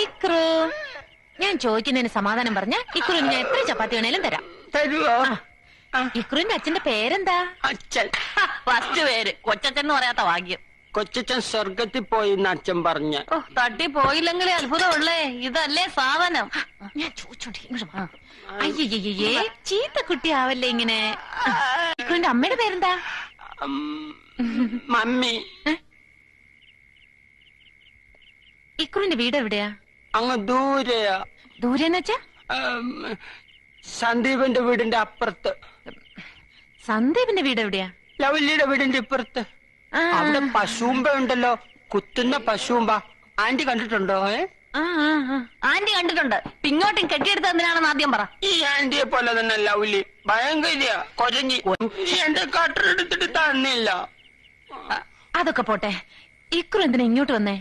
ഇക്രു, ഞാൻ ചോദിക്കുന്നതിന് സമാധാനം പറഞ്ഞ ഇക്രുവിന് ഞാൻ എത്ര ചപ്പാത്തി വേണേലും തരാം. തരുവോ? ഇക്രുവിന്റെ അച്ഛന്റെ പേരെന്താ? അച്ഛൻ ഫസ്റ്റ് പേര് കൊച്ചച്ഛൻ എന്ന് പറയാത്ത ഭാഗ്യം. കൊച്ചച്ഛൻ സ്വർഗത്തിൽ പോയി എന്ന് അച്ഛൻ പറഞ്ഞ. ഓ, തട്ടി പോയില്ലെങ്കിലേ അത്ഭുതമുള്ളേ. ഇതല്ലേ സാധനം. ഞാൻ ചോദിച്ചോണ്ടിരിക്കും. അയ്യേ, ചീത്ത കുട്ടിയാവല്ലേ ഇങ്ങനെ. ഇക്രുവിന്റെ അമ്മയുടെ പേരെന്താ? മമ്മി. ഇക്രുവിന്റെ വീട് എവിടെയാ? അങ്ങ് ദൂരെയാ. ദൂരെന്ന് വെച്ചാ? സന്ദീപിന്റെ വീടിന്റെ അപ്പുറത്ത്. സന്ദീപിന്റെ വീട് എവിടെയാ? ലവല്ലിയുടെ വീടിന്റെ ഇപ്പുറത്ത്. അവിടെ പശുമ്പ ഉണ്ടല്ലോ, കുത്തുന്ന പശുമ്പ. ആന്റി കണ്ടിട്ടുണ്ടോ? ആന്റി കണ്ടിട്ടുണ്ട്. ഇങ്ങോട്ടും കെട്ടിയെടുത്ത് എന്തിനാണെന്ന് ആദ്യം പറ. ഈ ആന്റിയെ പോലെ തന്നെ ലവ്ലി, ഭയങ്കര കൊരഞ്ഞി. എന്റെ കട്ടറെടുത്തിട്ട് തന്നില്ല. അതൊക്കെ പോട്ടെ, ഇക്രു എന്തിനാ ഇങ്ങോട്ട് വന്നേ?